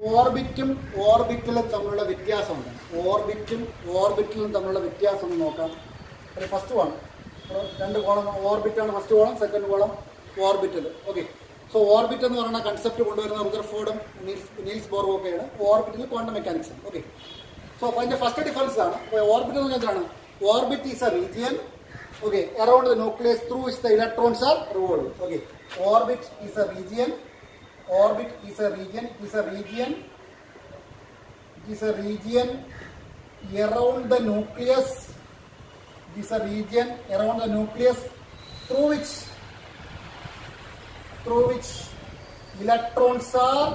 ഓർബിറ്റും ഓർബിറ്റലും തമ്മിലുള്ള വ്യത്യാസമുണ്ട്. ഓർബിറ്റലും തമ്മിലുള്ള വ്യത്യാസം ഒന്ന് നോക്കാം. ഫസ്റ്റ് വൺ, രണ്ട് കോളം ഓർബിറ്റാണ് first column, second column orbital. Okay, so orbit എന്ന് പറയുന്ന കൺസെപ്റ്റ് കൊണ്ടുവരുന്ന റുദർഫോർഡും നീൽസ് ബോറും ഒക്കെയാണ്. ഓർബിറ്റിൽ ക്വാണ്ടം മെക്കാനിക്സ്. ഓക്കെ, സോ അതിന്റെ ഫസ്റ്റ് ഡിഫറൻസ് ആണ്. ഓർബിറ്റ് എന്ന് പറഞ്ഞാൽ orbit is a region around the nucleus through which the electrons are revolving. Okay, orbit is a region. It is a region around the nucleus. It is a region around the nucleus through which electrons are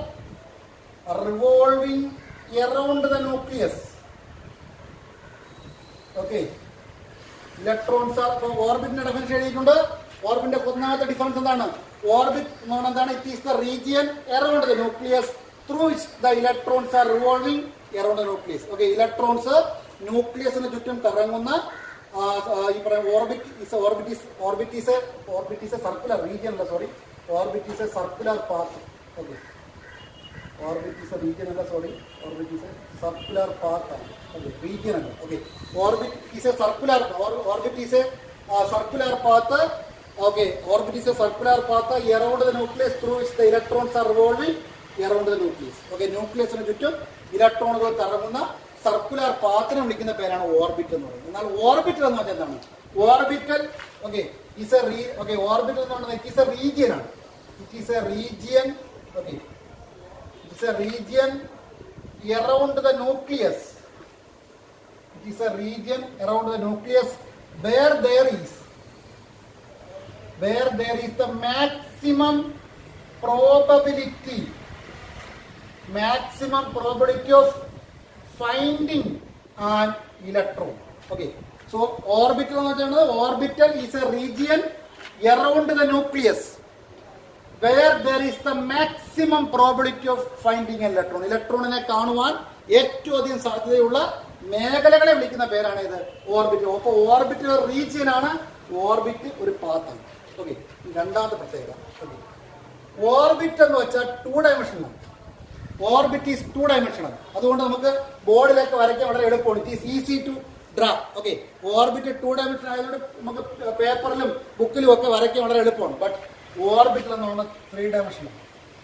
revolving around the nucleus. Okay, electrons are. ഓർബിറ്റിന്റെ definition എഴുതിയിട്ടുണ്ട്. ഓർബിറ്റിന്റെ ഒന്നാമത്തെ difference എന്താണ്? Orbit എന്ന് പറഞ്ഞാൽ എന്താണ്? It is the region around the nucleus through which the electrons are revolving around the nucleus. Okay, electrons ന്യൂക്ലിയസിന് ചുറ്റും കറങ്ങുന്ന ഈ പറയുന്ന orbit is a circular region അല്ല, sorry, orbit is a circular path. Okay, orbit is a region അല്ല, sorry, orbit is a circular path ആണ്. Region. Okay, orbit is a circular path. Okay, orbit is a circular path around the nucleus through which the electrons are revolving around the nucleus. Okay, nucleus ന് ചുറ്റും ഇലക്ട്രോണുകൾ കറങ്ങുന്ന circular പാത്തിനെ വിളിക്കുന്ന പേരാണ് orbit എന്ന് പറയുന്നത്. എന്നാൽ ഓർബിറ്റൽ എന്ന് പറഞ്ഞാൽ എന്താണ്? ഓർബിറ്റൽ ഓർബിറ്റൽ എന്ന് പറഞ്ഞാൽ ഇറ്റ് ഈസ് എ റീജിയൻ ആണ്. It is a region around the nucleus. It is a region around the nucleus where there is the maximum probability of finding an electron. Okay, so orbital is a region around the nucleus where there is the maximum probability of finding an electron. ഇലക്ട്രോണിനെ കാണുവാൻ ഏറ്റവും അധികം സാധ്യതയുള്ള മേഖലകളെ വിളിക്കുന്ന പേരാണ് ഇത് orbit. അപ്പോൾ ഓർബിറ്റ് ഒരു റീജിയൻ ആണ്, ഓർബിറ്റ് ഒരു പാത്താണ്. ഓക്കെ, രണ്ടാമത്തെ പ്രത്യേകത. ഓക്കെ, ഓർബിറ്റ് എന്ന് വെച്ചാൽ 2 ഡയമെൻഷനാണ്. Orbit is 2 dimensional. അതുകൊണ്ട് നമുക്ക് ബോർഡിലൊക്കെ വരയ്ക്കാൻ വളരെ എളുപ്പമാണ്. It is easy to draw. Okay, orbit 2 dimension ആയതുകൊണ്ട് നമുക്ക് പേപ്പറിലും ബുക്കിലും ഒക്കെ വരയ്ക്കാൻ വളരെ എളുപ്പമാണ്. ബട്ട് ഓർബിറ്റിൽ എന്ന് പറഞ്ഞാൽ 3 ഡയമെൻഷനാണ്.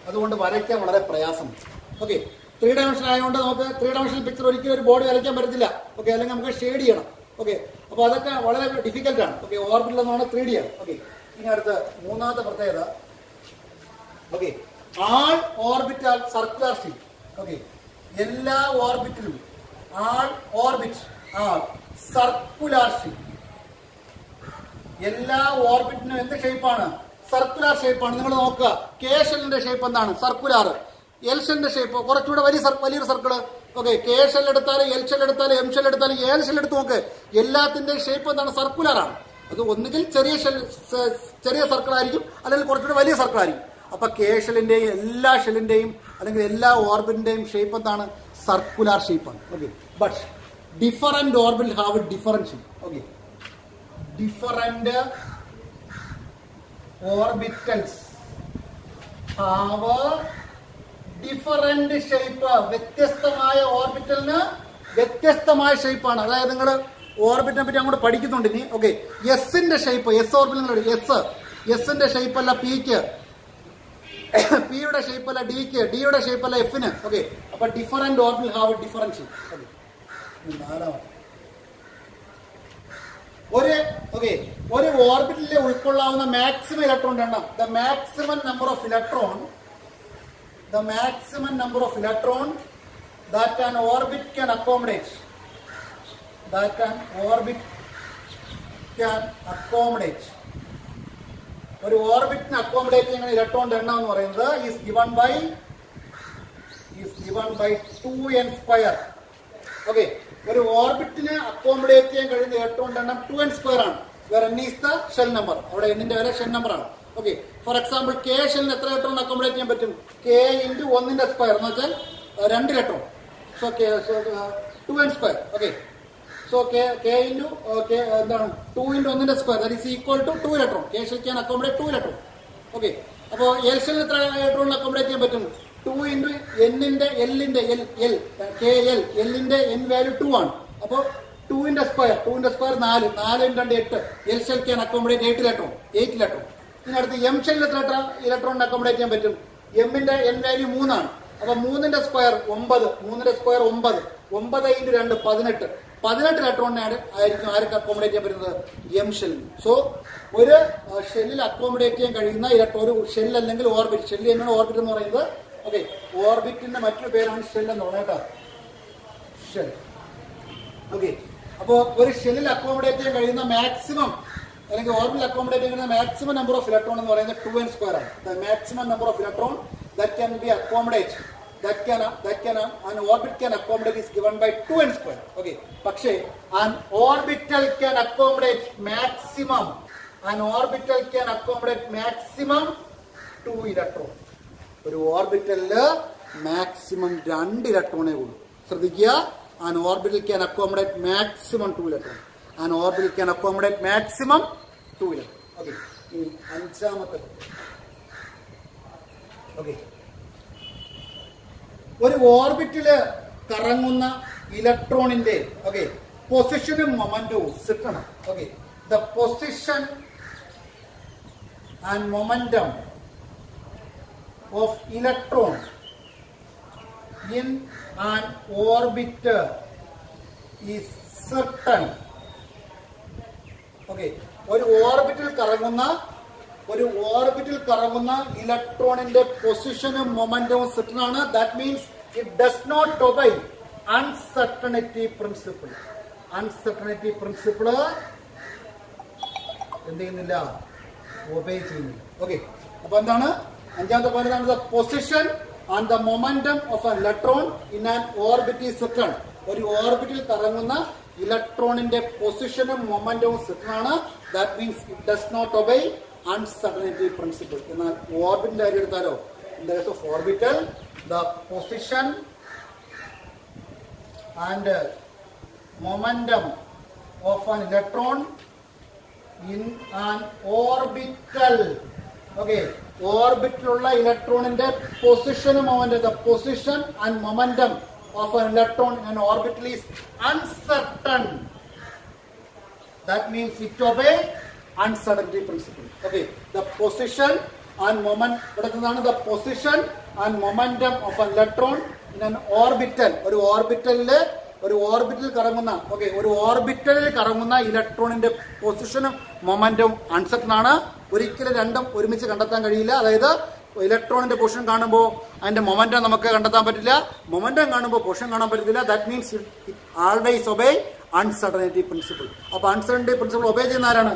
അതുകൊണ്ട് വരയ്ക്കാൻ വളരെ പ്രയാസമാണ്. ഓക്കെ, 3 ഡയമെൻഷൻ ആയതുകൊണ്ട് നമുക്ക് 3 ഡയമെൻഷണൽ പിക്ചർ ഒരിക്കലും ഒരു ബോർഡ് വരയ്ക്കാൻ പറ്റത്തില്ല. ഓക്കെ, അല്ലെങ്കിൽ നമുക്ക് ഷെയ്ഡ് ചെയ്യണം. ഓക്കെ, അപ്പോൾ അതൊക്കെ വളരെ ഡിഫിക്കൽട്ടാണ്. ഓക്കെ, ഓർബിറ്റിൽ എന്ന് പറഞ്ഞാൽ 3D ആണ്. ഓക്കെ, ഇനി അടുത്ത മൂന്നാമത്തെ പ്രത്യേകത. ഓക്കെ, ആൾ ഓർബിറ്റൽ സർക്കുലർ ഷേപ്പ്. ഓക്കെ, എല്ലാ ഓർബിറ്റിലും സർക്കുലർ ഷേപ്പ്. എല്ലാ ഓർബിറ്റിനും എന്ത് ഷേപ്പാണ്? സർക്കുലർ ഷേപ്പാണ്. നിങ്ങൾ നോക്കുക, കെ ഷെല്ലിന്റെ ഷേപ്പ് എന്താണ്? സർക്കുലർ. എൽ ഷെല്ലിന്റെ ഷേപ്പ് കുറച്ചുകൂടെ വലിയൊരു സർക്കിള്. ഓക്കെ, കെ ഷെൽ എടുത്താലും എൽ ഷെൽ എടുത്താലും എം ഷെൽ എടുത്താലും ഏത് ഷെൽ എടുത്ത് നോക്ക്, എല്ലാത്തിന്റെയും ഷേപ്പ് എന്താണ്? സർക്കുലർ ആണ്. അത് ഒന്നുകിൽ ചെറിയ സർക്കിൾ ആയിരിക്കും, അല്ലെങ്കിൽ കുറച്ചുകൂടെ വലിയ സർക്കിൾ ആയിരിക്കും. അപ്പൊ കെ ഷെല്ലിന്റെയും എല്ലാ ഷെല്ലിന്റെയും അല്ലെങ്കിൽ എല്ലാ ഓർബിറ്റിന്റെയും ഷേപ്പ് എന്താണ്? സർക്കുലർ ഷേപ്പാണ്. Okay, but different orbit have different shape. Okay, different orbitals have different shape. വ്യത്യസ്തമായ ഓർബിറ്റലിന് വ്യത്യസ്തമായ ഷേപ്പാണ്. അതായത് നിങ്ങൾ ഓർബിറ്റിനെ പറ്റി അങ്ങോട്ട് പഠിക്കുന്നുണ്ട് ഇനി. ഓക്കെ, എസിന്റെ ഷേപ്പ്, എസ് ഓർബിറ്റൽ എസിന്റെ ഷേപ്പ് അല്ല പിക്ക്, പിയുടെ ഷേപ്പ് അല്ല ഡിക്ക്, ഡിയുടെ ഷേപ്പ് അല്ല എഫിന്. ഓക്കെ, അപ്പൊ different orbital have different shape. ഒരു ഓർബിറ്റിലെ ഉൾക്കൊള്ളാവുന്ന മാക്സിമം ഇലക്ട്രോൺ എണ്ണം, the maximum number of electron that an orbit can accommodate. ഒരു ഓർബിറ്റിന് അക്കോമഡേറ്റ് ചെയ്യുന്ന ഇലക്ട്രോണിന്റെ എണ്ണം എന്ന് പറയുന്നത് is given by 2n². Okay, ഒരു ഓർബിറ്റിന് അക്കോമഡേറ്റ് ചെയ്യാൻ കഴിയുന്ന ഇലക്ട്രോണിന്റെ എണ്ണം 2n² ആണ്. വേറെ n is the shell number. അവിടെ എന്നിന്റെ വരെ ഷെൽ നമ്പർ ആണ്. ഓക്കെ, ഫോർ എക്സാമ്പിൾ കെ ഷെല്ലിന് എത്ര ഇലക്ട്രോൺ അക്കോമഡേറ്റ് ചെയ്യാൻ പറ്റും? k × 1² എന്ന് വെച്ചാൽ 2 electron. So 2n². Okay, so k എന്താണ് 2 × 1² that is equal to 2 electron. K shell can accommodate 2 electron. Okay, അപ്പോൾ എൽ ഷെല്ലിന് എത്ര ഇലക്ട്രോൺ അക്കോമഡേറ്റ് ചെയ്യാൻ പറ്റും? 2 into n-ന്റെ L-ന്റെ L KL L-ന്റെ n വാല്യൂ 2 ആണ്. അപ്പോൾ 2-ന്റെ square 4 4 × 2 8 L shell can accommodate 8 electron. ഇനി അടുത്ത് M ഷെല്ലിൽ എത്ര ഇലക്ട്രോണിനെ അക്കോമഡേറ്റ് ചെയ്യാൻ പറ്റും? M-ന്റെ n വാല്യൂ 3 ആണ്. അപ്പൊ 3-ന്റെ സ്ക്വയർ 9 9 × 2 18 18 ഇലക്ട്രോണിനാണ് ആയിരിക്കും ആർക്ക് അക്കോമഡേറ്റ് ചെയ്യാൻ പറ്റുന്നത്? M ഷെല്ലിൽ. സോ ഒരു ഷെല്ലിൽ അക്കോമഡേറ്റ് ചെയ്യാൻ കഴിയുന്ന ഒരു ഷെൽ അല്ലെങ്കിൽ ഓർബിറ്റ്. ഷെല്ലിൽ എന്നാണ് ഓർബിറ്റ് എന്ന് പറയുന്നത്? ഓക്കെ, ഓർബിറ്റിന്റെ മറ്റൊരു പേരാണ് ഷെൽ എന്ന് പറയുന്നത് കേട്ടോ. ഷെൽ. ഓക്കെ, അപ്പോ ഒരു ഷെല്ലിൽ അക്കോമഡേറ്റ് ചെയ്യാൻ കഴിയുന്ന മാക്സിമം അല്ലെങ്കിൽ ഓർബിറ്റിൽ അക്കോമഡേറ്റ് ചെയ്യുന്ന മാക്സിമം നമ്പർ ഓഫ് ഇലക്ട്രോൺ എന്ന് പറയുന്നത് 2n² ആണ്. The maximum number of electron that can be accommodate an orbit can accommodate is given by 2n². Okay, പക്ഷേ an orbital can accommodate maximum 2 electron. ഒരു ഓർബിറ്റലില് maximum 2 ഇലക്ട്രോണേ ഉള്ളൂ. ശ്രദ്ധിക്കുക, an orbital can accommodate maximum 2 electron. An orbital can accommodate maximum 2 electron. Okay, ഇനി അഞ്ചാമത്തെ. Okay, ഒരു ഓർബിറ്റില് കറങ്ങുന്ന ഇലക്ട്രോണിന്റെ പൊസിഷനും മൊമെന്റവും കിട്ടണം. Okay, the position and momentum of electron in an orbit is certain. Okay, ഒരു ഓർബിറ്റിൽ കറങ്ങുന്ന ഇലക്ട്രോണിന്റെ പൊസിഷനും മൊമെന്റവും സെർട്ടൺ ആണ്. That means it does not obey uncertainty principle. Uncertainty principle എന്ത് ചെയ്യുന്നില്ല? ഒബേ ചെയ്യുന്നില്ല. ഓക്കെ, അപ്പൊ എന്താണ് അഞ്ചാമത്തെ point? The position and the momentum of an electron in an orbit is certain. ഒരു ഓർബിറ്റിൽ കറങ്ങുന്ന ഇലക്ട്രോണിന്റെ പൊസിഷനും മൊമെന്റവും സെർട്ടൺ ആണ്. That means it does not obey uncertainty principle. എന്നാൽ ഓർബിറ്റിന്റെ കാര്യം എടുത്താലോ, in the case of orbital, the position and momentum of an electron in an orbital. Okay, ഓർബിറ്റിലുള്ള ഇലക്ട്രോണിന്റെ പൊസിഷനും momentum, the position and momentum of an electron in an orbital is uncertain. That means it obey uncertainty principle. Okay, the position and moment, the position and momentum of an electron in an orbital. ഒരു ഓർബിറ്റലിൽ കറങ്ങുന്ന ഇലക്ട്രോണിന്റെ പൊസിഷനും മൊമെന്റവും uncertain ആണ്. ഒരിക്കലും രണ്ടും ഒരുമിച്ച് കണ്ടെത്താൻ കഴിയില്ല. അതായത് ഇലക്ട്രോണിന്റെ പൊസിഷൻ കാണുമ്പോൾ അതിന്റെ മൊമെന്റം നമുക്ക് കണ്ടെത്താൻ പറ്റില്ല, മൊമെന്റം കാണുമ്പോൾ പൊസിഷൻ കാണാൻ പറ്റത്തില്ല. That means it always obey uncertainty principle. അപ്പൊ അൺസർട്ടനിറ്റി പ്രിൻസിപ്പിൾ ഒബേ ചെയ്യുന്ന ആരാണ്?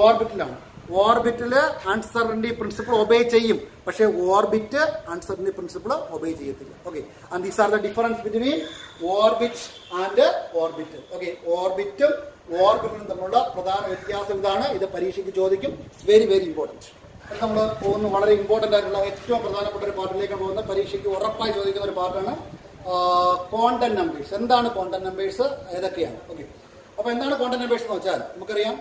ഓർബിറ്റിലാണ്. ഓർബിറ്റില് അൺസർട്ടനിറ്റി പ്രിൻസിപ്പിൾ ഒബേ ചെയ്യും, പക്ഷേ ഓർബിറ്റ് അൺസർട്ടനിറ്റി പ്രിൻസിപ്പിൾ ഒബേ ചെയ്യത്തില്ല. Okay, and these are the difference between orbit and orbit. Okay, ഓർബിറ്റും ഓർബിറ്റിലും തമ്മിലുള്ള പ്രധാന വ്യത്യാസം ഇതാണ്. ഇത് പരീക്ഷയ്ക്ക് ചോദിക്കും. Very very important. നമ്മൾ പോകുന്ന വളരെ ഇമ്പോർട്ടൻ്റ് ആയിട്ടുള്ള ഏറ്റവും പ്രധാനപ്പെട്ട ഒരു പാർട്ടിലേക്ക് പോകുന്ന പരീക്ഷയ്ക്ക് ഉറപ്പായി ചോദിക്കുന്ന ഒരു പാർട്ടാണ് ക്വാണ്ടം നമ്പേഴ്സ്. എന്താണ് ക്വാണ്ടം നമ്പേഴ്സ്, ഏതൊക്കെയാണ്? ഓക്കെ, അപ്പൊ എന്താണ് ക്വാണ്ടം നമ്പേഴ്സ് എന്ന് വെച്ചാൽ നമുക്കറിയാം,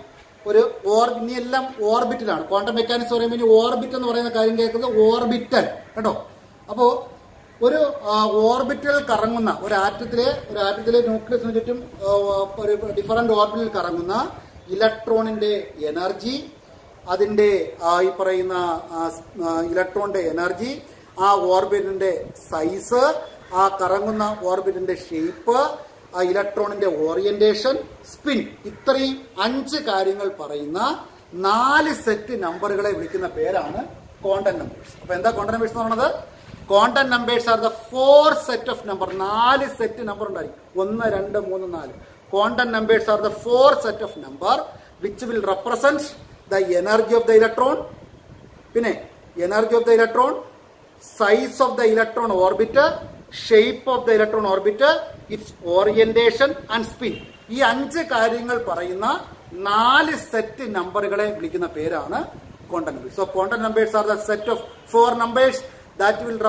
ഇനിയെല്ലാം ഓർബിറ്റിലാണ്. ക്വാണ്ടം മെക്കാനിക്സ് പറയുമ്പോൾ ഇനി ഓർബിറ്റ് എന്ന് പറയുന്ന കാര്യം കേൾക്കുന്നത് ഓർബിറ്റൽ കേട്ടോ. അപ്പോ ഒരു ഓർബിറ്റൽ കറങ്ങുന്ന ഒരു ആറ്റത്തിലെ ന്യൂക്ലിയസിന് ചുറ്റും ഒരു ഡിഫറന്റ് ഓർബിറ്റിൽ കറങ്ങുന്ന ഇലക്ട്രോണിന്റെ എനർജി, അതിന്റെ ഈ പറയുന്ന ഇലക്ട്രോണിന്റെ എനർജി, ആ ഓർബിറ്റിന്റെ സൈസ്, ആ കറങ്ങുന്ന ഓർബിറ്റിന്റെ ഷേപ്പ്, ആ ഇലക്ട്രോണിന്റെ ഓറിയന്റേഷൻ, സ്പിൻ, ഇത്രയും 5 കാര്യങ്ങൾ പറയുന്ന 4 സെറ്റ് നമ്പറുകളെ വിളിക്കുന്ന പേരാണ് ക്വാണ്ടം നമ്പേഴ്സ്. അപ്പൊ എന്താ ക്വാണ്ടം നമ്പേഴ്സ് എന്ന് പറയുന്നത്? Quantum numbers are the 4 set of number. 4 set number ഉണ്ടായിരിക്കും. 1 2 3 4. Quantum numbers are the 4 set of number which will represent the energy of the electron, പിന്നെ energy of the electron, size of the electron orbit, shape of the electron orbit, its orientation and spin. ഈ 5 കാര്യങ്ങൾ പറയുന്ന 4 set നമ്പറുകളെ വിളിക്കുന്ന പേരാണ് quantum numbers. So quantum numbers are the set of 4 numbers that will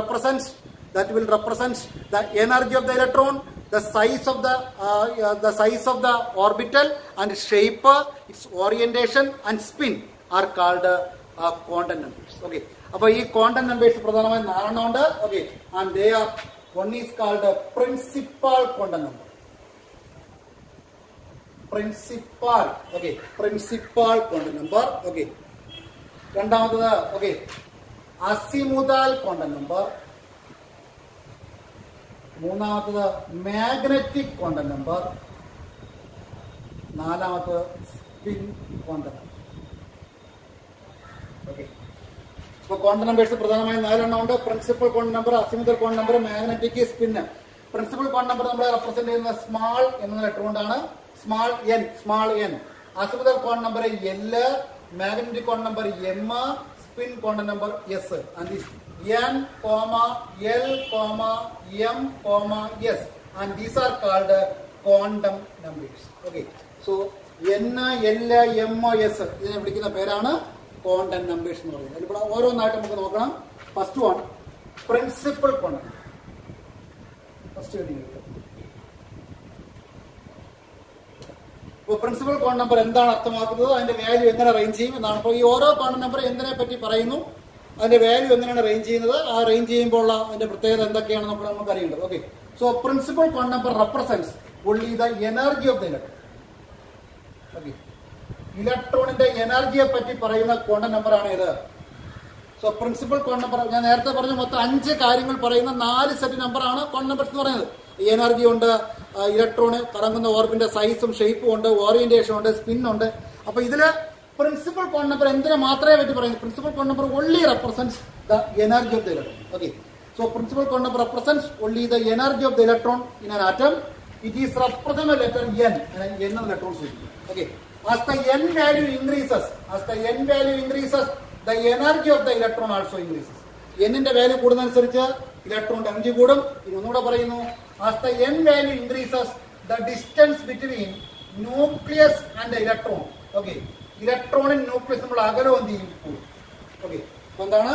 represent the energy of the electron, the size of the orbital and shape, its orientation and spin are called quantum numbers. Okay. അപ്പൊ ഈ quantum numbers പ്രധാനമായും 4 ഉണ്ട്. Okay, and they are one is called principal quantum number. Principal, okay, principal quantum number. Okay, രണ്ടാമത്തത് okay azimuthal quantum number. മൂന്നാമത്തത് magnetic quantum number. നാലാമത്തത് spin quantum number. Okay, ഇപ്പൊ quantum numbers പ്രധാനമായും 4 ഉണ്ട്. Principal quantum number, azimuthal quantum number, magnetic, spin. Principal quantum number നമ്മൾ represent ചെയ്യുന്ന small എന്ന letter കൊണ്ടാണ്. Small N. Azimuthal quantum number L, magnetic quantum number M, spin quantum number S, and this N, L, M, S, and these are called quantum numbers. Okay, so N, L, M, S ഇതിനെ വിളിക്കുന്ന പേരാണ് quantum numbers എന്ന് പറയുന്നത്. അതിൽ ഓരോന്നായിട്ട് നമുക്ക് നോക്കണം. First one principal quantum. First ഇപ്പോൾ പ്രിൻസിപ്പൽ ക്വാണ്ടം നമ്പർ എന്താണ് അർത്ഥമാക്കുന്നത്, അതിന്റെ വാല്യൂ എങ്ങനെ റേഞ്ച് ചെയ്യും എന്നാണ്. അപ്പോൾ ഈ ഓരോ ക്വാണ്ടം നമ്പർ എന്തിനെ പറ്റി പറയുന്നു, അതിന്റെ വാല്യൂ എങ്ങനെയാണ് റേഞ്ച് ചെയ്യുന്നത്, ആ റേഞ്ച് ചെയ്യുമ്പോൾ അതിന്റെ പ്രത്യേകത എന്തൊക്കെയാണ് നമുക്ക് അറിയേണ്ടത്. Okay, so principal quantum number represents only the energy of the electron. Okay, ഇലക്ട്രോണിന്റെ എനർജിയെ പറ്റി പറയുന്ന ക്വാണ്ടം നമ്പർ ആണ് ഇത്. സോ പ്രിൻസിപ്പൽ ക്വാണ്ടം നമ്പർ ഞാൻ നേരത്തെ പറഞ്ഞ മൊത്തം 5 കാര്യങ്ങൾ പറയുന്ന 4 സെറ്റ് നമ്പറാണ് ക്വാണ്ടം നമ്പേഴ്സ് എന്ന് പറയുന്നത്. എനർജി ഉണ്ട്, ഇലക്ട്രോണ് കറങ്ങുന്ന ഓർബിന്റെ സൈസും ഷേപ്പും ഉണ്ട്, ഓറിയന്റേഷൻ ഉണ്ട്, സ്പിൻ ഉണ്ട്. അപ്പൊ ഇതില് പ്രിൻസിപ്പൽ ക്വാണ്ടം നമ്പർ എന്തിനെ മാത്രമേ പറ്റി പറയുന്നത്, principal quantum number only represents the energy of the electron. Okay, so principal quantum number represents only the energy of the electron in an atom. It is represented by letter N, and N of electrons. Okay, as the N value increases, the energy of the electron also increases. N ന്റെ value കൂടുന്നതനുസരിച്ച് ഇലക്ട്രോണിന്റെ energy കൂടും. ഇനി ഒന്നുകൂടെ പറയുന്നു, as the N value increases, the distance between nucleus and the electron. Okay, ഇലക്ട്രോണിൻ nucleus നമ്മൾ അകലം എന്ത് ചെയ്യും, കൂടും. ഓക്കെ, അപ്പൊ എന്താണ്,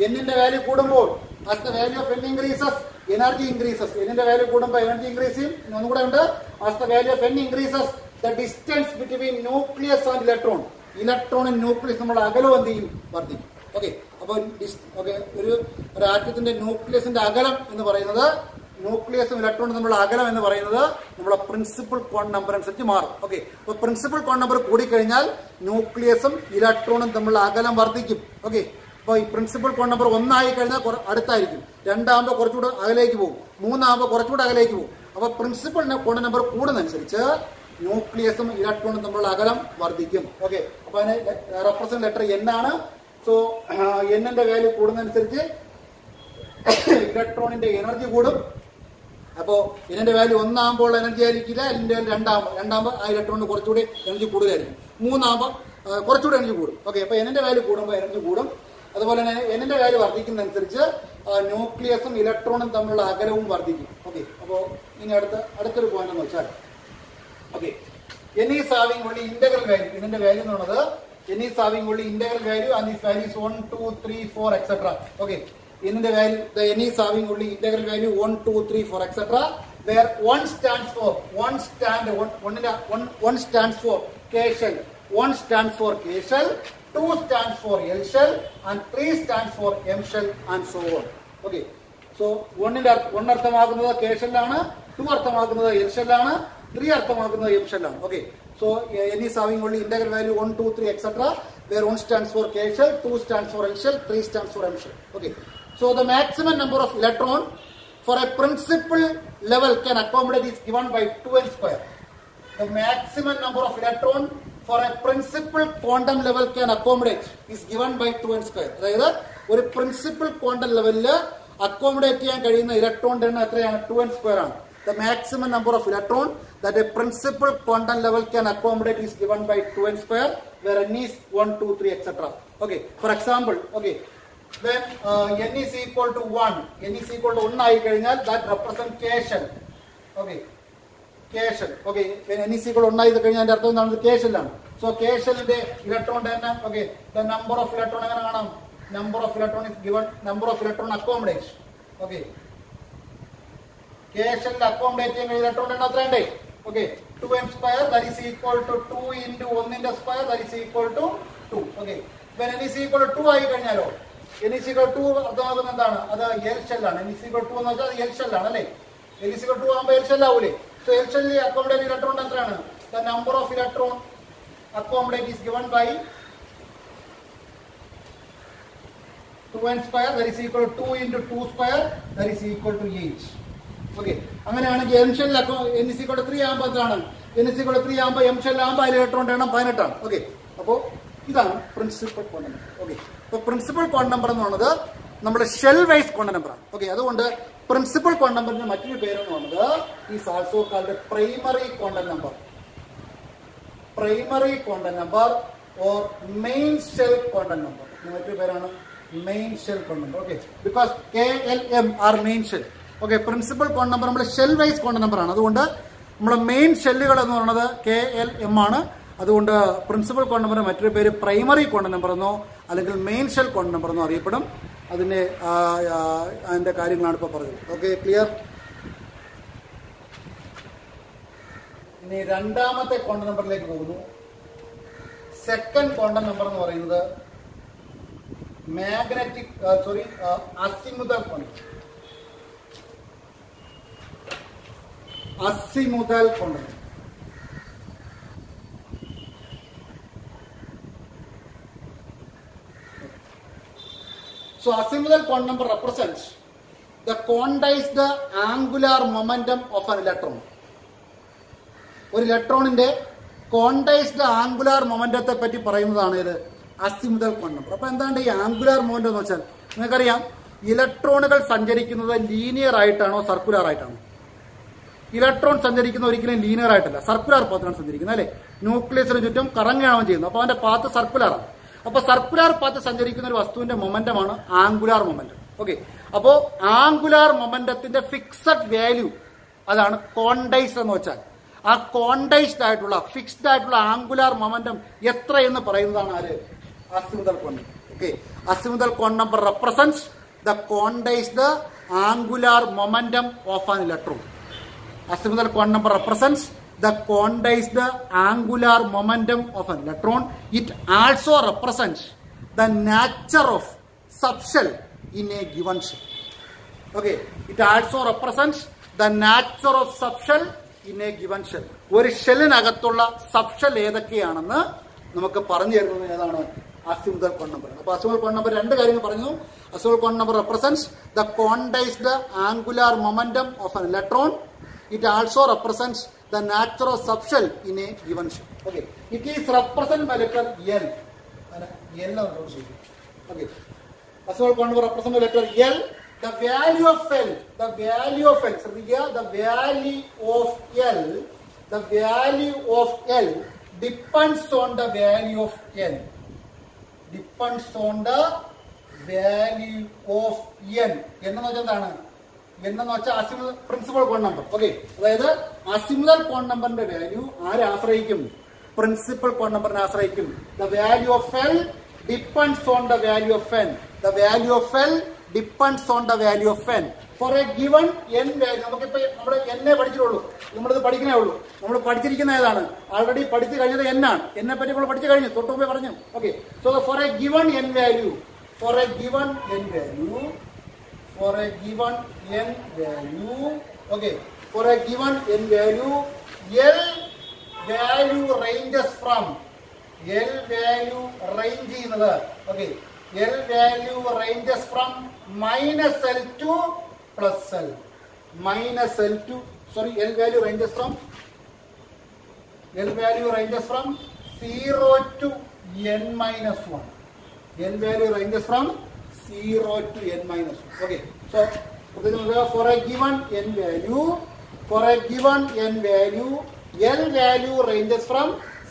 N ന്റെ വാല്യൂ കൂടുമ്പോൾ as the value of N increases, energy increases. N ന്റെ വാല്യൂ കൂടുമ്പോൾ എനർജി ഇൻക്രീസ് ചെയ്യും. ഇനി ഒന്നുകൂടെ ഉണ്ട്, as the value of N increases, the distance between nucleus and electron, ഇലക്ട്രോണിൻ ന്യൂക്ലിയസ് നമ്മൾ അകലം എന്ത് ചെയ്യും, വർദ്ധിക്കും. ഓക്കെ, അപ്പൊ ഒരു ആറ്റത്തിന്റെ ന്യൂക്ലിയസിന്റെ അകലം എന്ന് പറയുന്നത്, ന്യൂക്ലിയസും ഇലക്ട്രോണും തമ്മിലുള്ള അകലം എന്ന് പറയുന്നത് നമ്മുടെ പ്രിൻസിപ്പൽ ക്വാണ്ടം നമ്പർ അനുസരിച്ച് മാറും. ഓക്കെ, അപ്പൊ പ്രിൻസിപ്പൽ ക്വാണ്ടം നമ്പർ കൂടിക്കഴിഞ്ഞാൽ ന്യൂക്ലിയസും ഇലക്ട്രോണും തമ്മിലുള്ള അകലം വർദ്ധിക്കും. ഓക്കെ, അപ്പൊ ഈ പ്രിൻസിപ്പൽ ക്വാണ്ടം നമ്പർ 1 ആയി കഴിഞ്ഞാൽ അടുത്തായിരിക്കും, 2 ആകുമ്പോൾ കുറച്ചുകൂടെ അകലേക്ക് പോകും, 3 ആകുമ്പോൾ കുറച്ചുകൂടെ അകലേക്ക് പോകും. അപ്പൊ പ്രിൻസിപ്പൽ ക്വാണ്ടം നമ്പർ കൂടുന്നതനുസരിച്ച് ന്യൂക്ലിയസും ഇലക്ട്രോണും തമ്മിലുള്ള അകലം വർദ്ധിക്കും. ഓക്കെ, അപ്പൊ അതിന് റെപ്രസെന്റ് ലെറ്റർ N ആണ്. സോ N ന്റെ വാല്യൂ കൂടുന്നതനുസരിച്ച് ഇലക്ട്രോണിന്റെ എനർജി കൂടും. അപ്പോ ഇതിന്റെ വാല്യൂ 1 ആകുമ്പോൾ എനർജി ആയിരിക്കില്ല, ഇതിന്റെ 2 ആകുമ്പോൾ ആ ഇലക്ട്രോണിന് കുറച്ചുകൂടി എനർജി കൂടുതലായിരിക്കും, 3 ആകുമ്പോൾ കുറച്ചുകൂടി എനർജി കൂടും. ഓക്കെ, അപ്പൊ N ന്റെ വാല്യൂ കൂടുമ്പോൾ എനർജി കൂടും. അതുപോലെ തന്നെ N ന്റെ വാല്യൂ വർദ്ധിക്കുന്നതനുസരിച്ച് ന്യൂക്ലിയസും ഇലക്ട്രോണും തമ്മിലുള്ള അകലവും വർദ്ധിക്കും. ഓക്കെ, അപ്പോ ഇനി അടുത്തൊരു പോയിന്റ് എന്ന് വെച്ചാൽ, okay, N is having only integral value. ഇതിന്റെ വാല്യൂ എന്ന് പറയുന്നത് N is having only integral value and this value is 1, 2, 3, 4, etc. Okay, N the value, the N is having only integral value 1, 2, 3, 4, etc. Where 1 stands for K shell, 1 stands for K shell, 2 stands for L shell, and 3 stands for M shell, and so on. Okay, so 1 അർത്ഥമാക്കുന്നത് K shell ആണ്, 2 അർത്ഥമാക്കുന്നത് L shell ആണ്, 3 അർത്ഥമാക്കുന്നത് M shell ആണ്. Okay, so N is having only integral value 1, 2, 3, etc. Where 1 stands for K shell, 2 stands for L shell, 3 stands for M shell. Okay, so the maximum number of electron for a principal level can accommodate is given by 2n square. The maximum number of electron for a principal quantum level can accommodate is given by 2n square. അതായത് ഒരു principal quantum ലെവലില് accommodate ചെയ്യാൻ കഴിയുന്ന ഇലക്ട്രോണിന്റെ എണ്ണം എത്രയാണ്, 2n square ആണ്. The maximum number of electron that a principal quantum level can accommodate is given by 2n square, where n is 1, 2, 3, etc. Okay, for example, okay, when n is equal to 1 ആയി കഴിഞ്ഞാൽ that represent K shell. Okay, K shell. Okay, when n is equal to 1 ആയി കഴിഞ്ഞാൽ അതിന്റെ അർത്ഥം എന്താണ്, K shell ആണ്. So K shell ന്റെ ഇലക്ട്രോണിന്റെ എണ്ണം, okay, the number of electron എങ്ങനെ കാണാം, number of electron is given, number of electron accommodate. Okay, K shell accommodate ചെയ്യുന്ന ഇലക്ട്രോണിന്റെ എണ്ണം എത്രയുണ്ട്, okay, 2m square, that is equal to 2 into 1 ന്റെ square, that is equal to 2. Okay, when n is equal to 2 ആയി കഴിഞ്ഞാലോ n is equal to അർത്ഥമാക്കുന്നത് എന്താണ്? അത് L ഷെല്ലാണ്. n is equal to എന്ന് വെച്ചാൽ എൽ ഷെല്ലാണ് അല്ലേ? n is equal to ആകുമ്പോൾ എൽ ഷെൽ ആവൂലേ? സോ എൽ ഷെല്ലിൽ അക്കോമഡേറ്റ് ഇലക്ട്രോൺ എത്രയാണ്? The number of electron accommodate is given by 2n square, that is equal to 2 into 2 square, that is equal to 8. Okay, അങ്ങനെയാണെങ്കിൽ M ഷെല്ലിൽ n is equal to 3 ആകുമ്പോൾ എന്താണ്? n is equal to 3 ആകുമ്പോൾ M ഷെല്ലിൽ ആകുമ്പോൾ അതിൽ ഇലക്ട്രോണിന്റെ എണ്ണം 18 ആണ്. ഓക്കെ, അപ്പോൾ ഇതാണ് പ്രിൻസിപ്പൽ ക്വാണ്ടം നമ്പർ. ഓക്കെ, അപ്പോൾ പ്രിൻസിപ്പൽ ക്വാണ്ടം നമ്പർ എന്ന് പറയുന്നത് നമ്മുടെ ഷെൽ വൈസ് ക്വാണ്ടം നമ്പർ ആണ്. ഓക്കെ, അതുകൊണ്ട് പ്രിൻസിപ്പൽ ക്വാണ്ടം നമ്പറിന്റെ മറ്റൊരു പേരെന്ന് പറയുന്നത് is also called primary quantum number. Primary quantum number or main shell quantum number. മറ്റൊരു പേരാണ് main shell quantum number. Okay, because KLM are main shell. Okay, principal quantum number നമ്മുടെ shell wise quantum number ആണ്. അതുകൊണ്ട് നമ്മുടെ main ഷെല്ലുകൾ എന്ന് പറയുന്നത് KLM ആണ്. അതുകൊണ്ട് പ്രിൻസിപ്പൽ ക്വാണ്ടം നമ്പറിന്റെ മറ്റൊരു പേര് പ്രൈമറി ക്വാണ്ടം നമ്പർ എന്നോ അല്ലെങ്കിൽ മെയിൻ ഷെൽ ക്വാണ്ടം നമ്പർ എന്നോ അറിയപ്പെടും. അതിന്റെ കാര്യങ്ങളാണ് ഇപ്പോൾ പറഞ്ഞത്. Okay, clear? ഇനി രണ്ടാമത്തെ ക്വാണ്ടം നമ്പറിലേക്ക് പോകുന്നു. സെക്കൻഡ് ക്വാണ്ടം നമ്പർ എന്ന് പറയുന്നത് magnetic azimuthal quantum. Azimuthal quantum. So azimuthal quantum number represents the quantized angular momentum of an electron. ഒരു ഇലക്ട്രോണിന്റെ ക്വാണ്ടൈസ്ഡ് ആംഗുലാർ മൊമെന്റത്തെ പറ്റി പറയുന്നതാണ് ഇത് അസിമുതൽ ക്വാണ്ടം നമ്പർ. അപ്പൊ എന്താണ് ഈ ആംഗുലാർ മൊമെന്റം എന്ന് വെച്ചാൽ? നിങ്ങൾക്കറിയാം, ഇലക്ട്രോണുകൾ സഞ്ചരിക്കുന്നത് ലീനിയർ ആയിട്ടാണോ സർക്കുലർ ആയിട്ടാണോ? ഇലക്ട്രോൺ സഞ്ചരിക്കുന്ന ഒരിക്കലും ലീനിയർ ആയിട്ടല്ല, സർക്കുലർ പാത്തിലാണ് സഞ്ചരിക്കുന്നത് അല്ലെ? ന്യൂക്ലിയസിന് ചുറ്റും കറങ്ങുകയാണ് ചെയ്യുന്നത്. അപ്പൊ അവന്റെ പാത്ത് സർക്കുലറാണ്. അപ്പൊ സർക്കുലർ പാത്ത് സഞ്ചരിക്കുന്ന ഒരു വസ്തുവിന്റെ മൊമെന്റമാണ് ആംഗുലാർ മൊമെന്റം. ഓക്കെ, അപ്പോ ആംഗുലാർ മൊമെന്റത്തിന്റെ ഫിക്സഡ് വാല്യൂ അതാണ് ക്വാണ്ടൈസ്ഡ് എന്ന് വെച്ചാൽ. ആ ക്വാണ്ടൈസ്ഡ് ആയിട്ടുള്ള ഫിക്സ്ഡ് ആയിട്ടുള്ള ആംഗുലാർ മൊമെന്റം എത്ര എന്ന് പറയുന്നതാണ് ആര്? Azimuthal quantum. Okay, azimuthal quantum number represents the quantized angular momentum of an electron. Azimuthal quantum number represents the quantized angular momentum of an electron. It also represents the nature of subshell in a given shell. Okay, it also represents the nature of subshell in a given shell. ഒരു ഷെല്ലിനകത്തുള്ള subshell ഏതൊക്കെയാണെന്ന് നമുക്ക് പറഞ്ഞു തരുന്നത് ഏതാണ്? Azimuthal quantum number. അപ്പോൾ azimuthal quantum number രണ്ട് കാര്യങ്ങൾ പറഞ്ഞു. Azimuthal quantum number represents the quantized angular momentum of an electron. It also represents the nature of subshell in a given shell. Okay, it is represented by letter L. Okay, Azimuthal quantum number represented by letter L. The value of L. The value of L. So here the value of L. The value of L depends on the value of N. Depends on the value of N. എന്ന് വെച്ചാൽ എന്താണ്? എന്നു വെച്ചാൽ അസിമുതൽ principal quantum number. Okay, അതായത് അസിമുതൽ quantum നമ്പറിന്റെ value ആരെ ആശ്രയിക്കും? Principal quantum നമ്പറിനെ ആശ്രയിക്കും. The value of L depends on the value of N. The value of L depends on the value of N for a given N value. നമുക്കിപ്പോ നമ്മുടെ എന്നെ പഠിച്ചിട്ടുള്ളൂ, നമ്മളിത് പഠിക്കുന്നേ ഉള്ളൂ. നമ്മൾ പഠിച്ചിരിക്കുന്ന ഏതാണ്? ആൾറെഡി പഠിച്ചു കഴിഞ്ഞത് എന്നാണ്. എന്നെ പറ്റി നമ്മൾ പഠിച്ചു കഴിഞ്ഞു, തൊട്ട് മുമ്പേ പറഞ്ഞു. Okay, so for a given N value, for a given N value, for a given n value, okay, for a given n value, L value ranges from L value range ചെയ്യുന്നത്, okay, L value ranges from minus L to plus L, minus L to, sorry, L value ranges from 0 to n minus 1. L value ranges from 0 to n minus 1. Okay, so for a given n value, L value ranges from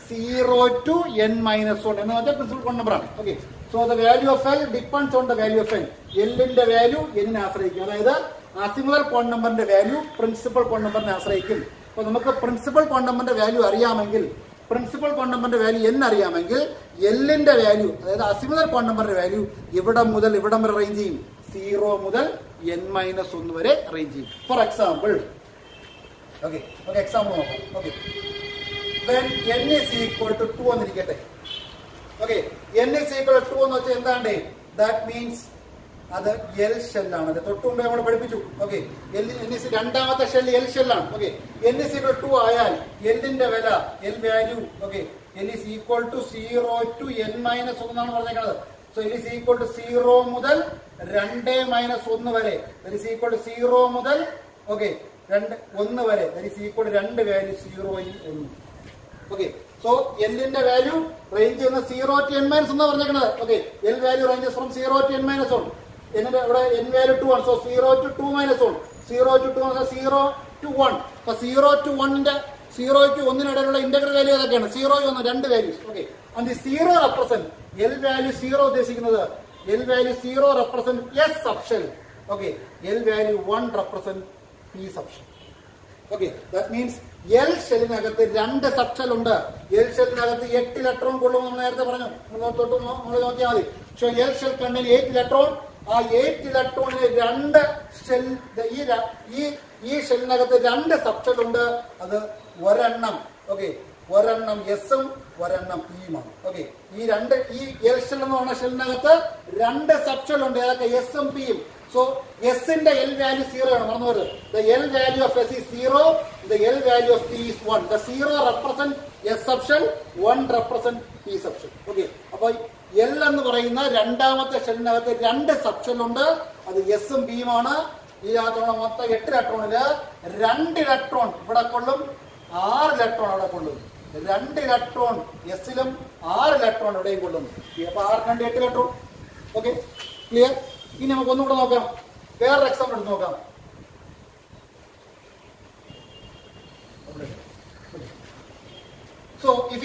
0 to n minus 1. And that's the principal quantum number. Okay, so the value of L depends on the value of n. L in the value n in ആശ്രയിക്കും. അതായത് അസിമുതൽ quantum നമ്പറിന്റെ value principal quantum നമ്പറിനെ ആശ്രയിക്കും. അപ്പോൾ നമുക്ക് principal quantum നമ്പറിന്റെ value അറിയാമെങ്കിൽ, principal quantum നമ്പറിന്റെ വാല്യൂ n അറിയാമെങ്കിൽ, എല്ലിന്റെ വാല്യൂ അതായത് അസിമുതൽ ക്വാണ്ടം നമ്പറിന്റെ വാല്യൂ ഇവിടം മുതൽ ഇവിടം വരെ റേഞ്ച് ചെയ്യും. 0 മുതൽ n മൈനസ് 1 വരെ റേഞ്ച് ചെയ്യും. ഫോർ എക്സാമ്പിൾ, ഓക്കെ, നമുക്ക് എക്സാമ്പിൾ നോക്കാം. Okay, when n is equal to 2 എന്നിരിക്കട്ടെ. Okay, n is equal to 2 എന്ന് വെച്ചാൽ എന്താണ്? That means അത് എൽ ഷെല്ലാണ്. തൊട്ട് മുമ്പ് നമ്മൾ പഠിപ്പിച്ചു. ഓക്കെ, രണ്ടാമത്തെ ഷെൽ എൽ ഷെല്ലാണ്. Okay, n is equal to 2 ആയാൽ എല്ലിന്റെ വില L value okay n is equal to 0 to n minus 1 എന്നാണ് പറഞ്ഞേക്കുന്നത്. So n is equal to 0 മുതൽ 2 minus 1 വരെ, that is equal to 0 മുതൽ ഓക്കെ 1 വരെ, that is equal to 2 value 0 1. Okay, so എല്ലിന്റെ വാല്യൂ റേഞ്ച് ചെയ്യുന്ന 0 to n minus 1 പറഞ്ഞേക്കുന്നത്. Okay, L value ranges from 0 to n minus 1. എന്നിട്ട് ഇവിടെ n value 2 ആണ്. So 0 to 2 minus 1, 0 to 2 0 to 1. അപ്പൊ 0 to 1ന്റെ 0 to 1 ഇടയിലുള്ള ഇന്റഗ്രൽ വാല്യൂ ഏതൊക്കെയാണ്? 0 1 രണ്ട് values. Okay, and 0 represent L value 0 ഉദ്ദേശിക്കുന്നത് L value 0 represent S subshell. Okay, L value 1 represent P subshell. Okay, that means L ഷെല്ലിനകത്ത് 2 subshell ഉണ്ട്. L ഷെല്ലിനകത്ത് 8 electron കൊള്ളും നമ്മൾ നേരത്തെ പറഞ്ഞു. തൊട്ട് നമ്മൾ നോക്കിയാൽ മതി. So L shell contain 8 electron. ആ 8 ഇലക്ട്രോണിന് 2 ഷെൽ, ഈ ഷെല്ലിനകത്ത് 2 സബ്ഷെൽ ഉണ്ട്. അത് ഒരെണ്ണം ഓക്കെ ഒരെണ്ണം എസും ഒരെണ്ണം പിയുമാണ്. ഓക്കെ, ഈ എൽ ഷെൽ എന്ന് പറഞ്ഞ ഷെല്ലിനകത്ത് 2 സബ്ഷെൽ ഉണ്ട്. ഏതൊക്കെ? എസും പിയും. സോ എസിന്റെ എൽ വാല്യൂ 0 ആണ്. മറന്നു വരുന്നത്. The L value of S is 0, the L value of P is 1. The 0 represent S subshell, 1 represent P subshell. Okay, അപ്പൊ എൽ എന്ന് പറയുന്ന രണ്ടാമത്തെ ഷെല്ലിനകത്ത് 2 സബ്ഷെൽ ഉണ്ട്. അത് എസും പിയുമാണ്. ഇതിനകത്തുള്ള മൊത്തം 8 ഇലക്ട്രോണില് 2 ഇലക്ട്രോൺ ഇവിടെ കൊള്ളും, 6 ഇലക്ട്രോൺ അവിടെ കൊള്ളും. 2 ഇലക്ട്രോൺ എസിലും 6 ഇലക്ട്രോൺ ഇവിടെയും കൊള്ളും. അപ്പൊ 6 8 ഇലക്ട്രോൺ. Okay, clear? ഇനി നമുക്ക് ഒന്നുകൂടെ നോക്കാം. വേറൊരു എക്സാമ്പിൾ എടുത്ത് നോക്കാം. So if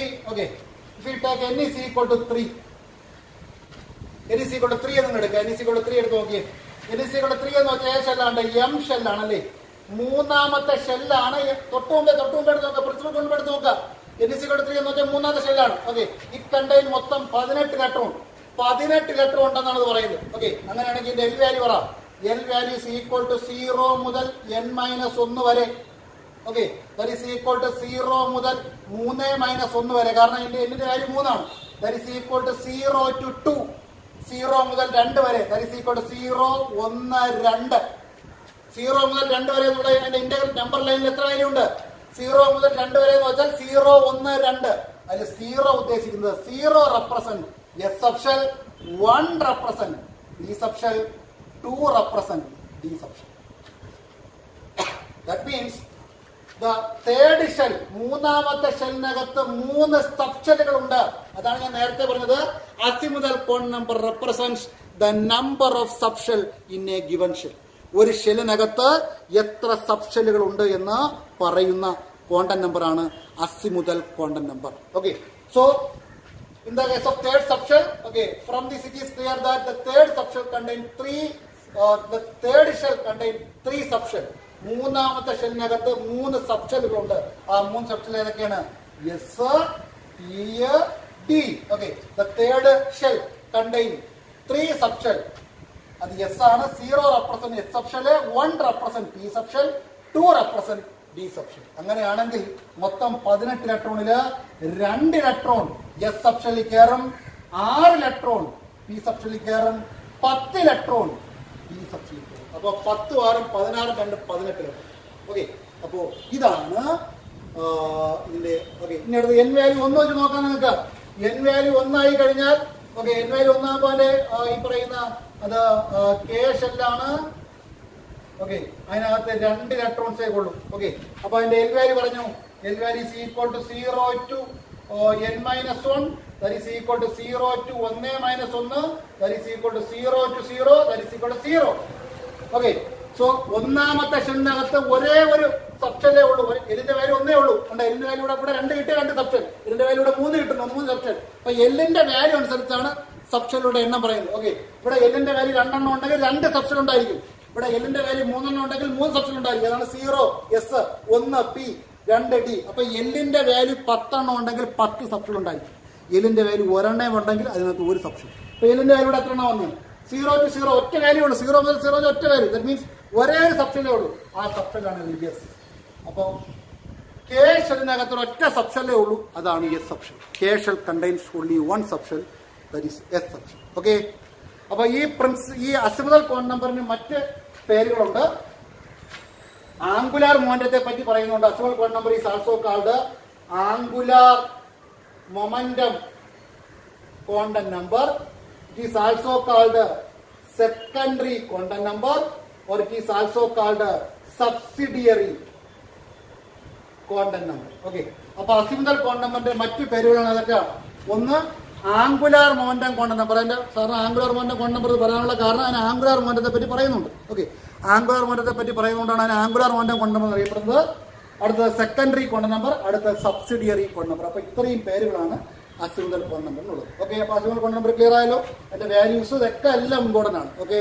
we take n is equal to 3, n is equal to 3 എന്ന് എടുക്കുക. n is equal to 3 എടുത്ത് നോക്കിയേ. n is equal to 3 എന്ന് വെച്ചാൽ ഏത് ഷെല്ലാണ്? എം ഷെല്ലാണല്ലേ. മൂന്നാമത്തെ ഷെല്ലാണ്. തൊട്ടുമുമ്പ് എടുത്ത് നോക്കുക. പ്രിൻസിപ്പൽ കൊണ്ട് എടുത്ത് നോക്കുക. n is equal to 3 എന്ന് വെച്ചാൽ മൂന്നാമത്തെ ഷെല്ലാണ്. ഓക്കെ, ഇറ്റ് കണ്ടെയ്ൻ മൊത്തം 18 ഇലക്ട്രോൺ. 18 ഇലക്ട്രോൺ ഉണ്ടെന്നാണ് ഇത് പറയുന്നത്. ഓക്കെ, അങ്ങനെയാണെങ്കിൽ എൽ വാല്യൂ പറ. L value is equal to 0 മുതൽ n minus 1 വരെ. Okay, that is equal to 0 മുതൽ 3 minus 1 വരെ. കാരണം എല്ലിന്റെ വാല്യൂ 3 ആണ്. that is equal to 0 to 2, 0 മുതൽ 2 വരെ. that is equal to 0 1 2. 0 മുതൽ 2 വരെ ഇവിടെ അതിന്റെ ഇന്റഗ്രൽ നമ്പർ ലൈനിൽ എത്ര വാല്യൂ ഉണ്ട്? 0 മുതൽ 2 വരെ എന്ന് വെച്ചാൽ 0 1 2. അതിൽ 0 ഉദ്ദേശിക്കുന്നത് 0 represent S subshell, 1 represent B subshell, 2 represent D subshell. That means the third shell, മൂന്നാമത്തെ ഷെല്ലിനകത്ത് 3 സബ്ഷെല്ലുകൾ ഉണ്ട്. അതാണ് ഞാൻ നേരത്തെ പറഞ്ഞത്. Azimuthal quantum number represents the number of subshell in a given shell. ഒരു ഷെല്ലിനകത്ത് എത്ര സബ്ഷെല്ലുകൾ ഉണ്ട് എന്ന് പറയുന്ന ക്വാണ്ടം നമ്പർ ആണ് azimuthal quantum number. Okay, so in the case of third subshell, okay, from this it is clear that the third subshell contains the third shell contains 3 subshell. മൂന്നാമത്തെ ഷെല്ലിനകത്ത് 3 സബ്ഷെല്ലുകളുണ്ട്. ആ 3 സബ്ഷെൽ ഏതൊക്കെയാണ്? S, P, D. Okay, the third shell contains 3 subshell. അത് S ആണ്. 0 represent S subshell, 1 represent P subshell, 2 represent D subshell. അങ്ങനെയാണെങ്കിൽ മൊത്തം 18 ഇലക്ട്രോണില് 2 electron S സബ്ഷെല്ലിൽ കയറും, 6 electron P സബ്ഷെല്ലിൽ കയറും, 10 ഇലക്ട്രോൺ ഡി സബ്ഷെല്ലിൽ കയറും. അപ്പൊ 10 6 16 2 18 ഇലക്ട്രോൺ. ഓക്കെ, അപ്പോ ഇതാണ് ഇതിന്റെ. ഓക്കെ, ഇനി അടുത്ത് എൻ വാല്യൂ 1 വെച്ച് നോക്കാൻ നിങ്ങൾക്ക്. എൻ വാല്യൂ 1 ആയി കഴിഞ്ഞാൽ ഓക്കെ, എൻ വാല്യൂ 1 ആകുമ്പോൾ ഈ പറയുന്ന അത് കെ ഷെല്ലാണ്. ഓക്കെ, അതിനകത്ത് 2 ഇലക്ട്രോൺസേ കൊള്ളൂ. ഓക്കെ, അപ്പൊ അതിന്റെ എൽ വാല്യൂ പറഞ്ഞു. L value is equal to 0 to n minus 1, that is equal to 0 to 1 minus 1, that is equal to 0 to 0, that is equal to 0. Okay, so ഒന്നാമത്തെ ഷെല്ലിനകത്ത് ഒരേ ഒരു സബ്ഷെല്ലേ ഉള്ളൂ. എല്ലിന്റെ വാല്യൂ 1 ഉള്ളൂ. എല്ലിന്റെ വാല്യൂ ഇവിടെ 2 കിട്ടിയ 2 സബ്ഷെൽ, എല്ലിന്റെ വാല്യൂ ഇവിടെ 3 കിട്ടുന്നു, 3 സബ്ഷെൽ. അപ്പൊ എല്ലിന്റെ വാല്യൂ അനുസരിച്ചാണ് സബ്ഷെല്ലുടെ എണ്ണം പറയുന്നത്. ഓക്കെ, ഇവിടെ എല്ലിന്റെ വാല്യൂ 2 എണ്ണം ഉണ്ടെങ്കിൽ 2 സബ്ഷെൽ ഉണ്ടായിരിക്കും. ഇവിടെ എല്ലിന്റെ വാല്യൂ 3 എണ്ണം ഉണ്ടെങ്കിൽ 3 സബ്ഷെൽ ഉണ്ടായിരിക്കും. അതാണ് 0 എസ്, 1 പി, 2 ഡി. അപ്പൊ എല്ലിന്റെ വാല്യൂ 10 എണ്ണം ഉണ്ടെങ്കിൽ 10 സബ്ഷെൽ ഉണ്ടായിരിക്കും. എല്ലിന്റെ വാല്യൂ 1 എണ്ണം ഉണ്ടെങ്കിൽ അതിനകത്ത് 1 സബ്ഷെൽ. അപ്പൊ എല്ലിന്റെ വാല്യൂ ഇവിടെ എത്ര എണ്ണം വന്നു? 0 to 0 ഒറ്റ വാല്യൂ ഉള്ളൂ. 0 മുതൽ 0 ഒറ്റ വാല്യൂ. ദാറ്റ് മീൻസ് ഒരേ ഒരു സബ്ഷെല്ലേ ഉള്ളൂ. ആ സബ്ഷെല്ലാണ് എസ്. അപ്പൊ കെ ഷെല്ലിനകത്ത് ഒറ്റ സബ്ഷെല്ലേ ഉള്ളൂ. അതാണ് S subshell. K shell contains only 1 subshell, that is S subshell. Okay, അപ്പൊ ഈ അസിമുതൽ കോൺ നമ്പറിന് മറ്റ് പേരുകളുണ്ട്. ആംഗുലാർ മൊമെന്റത്തെ പറ്റി പറയുന്നുണ്ട്. Azimuthal quantum number is also called angular momentum quantum number. It is also called secondary quantum number, or it is also called subsidiary quantum number. Okay. അപ്പോൾ azimuthal quantum നമ്പറിന്റെ മറ്റു പേരുകളാണ് അതൊക്കെ. ഒന്ന് ആംഗുലാർ മൊമെന്റം ക്വാണ്ടം നമ്പർ. അതിന്റെ സാറിന് angular momentum quantum number പറയാനുള്ള കാരണം അതിന് ആംഗുലാർ മൊമെന്റത്തെ പറ്റി പറയുന്നുണ്ട്. ഓക്കെ, ആംഗുലാർ മൊമെന്റത്തെ പറ്റി പറയുന്നതുകൊണ്ടാണ് അതിന് ആംഗുലാർ മൊമെന്റം ക്വാണ്ടം നമ്പർ അറിയപ്പെടുന്നത്. അടുത്ത സെക്കൻഡറി ക്വാണ്ടം നമ്പർ, അടുത്ത സബ്സിഡിയറി ക്വാണ്ടം നമ്പർ. അപ്പൊ ഇത്രയും പേരുകളാണ് അസിമുതൽ ക്വാണ്ടം നമ്പറിനുള്ളത്. ഓക്കെ, അപ്പൊ അസിമുതൽ ക്വാണ്ടം നമ്പർ ക്ലിയർ ആയല്ലോ. അതിന്റെ വാല്യൂസ് ഇതൊക്കെ എല്ലാം ഇമ്പോർട്ടന്റ് ആണ്. ഓക്കെ.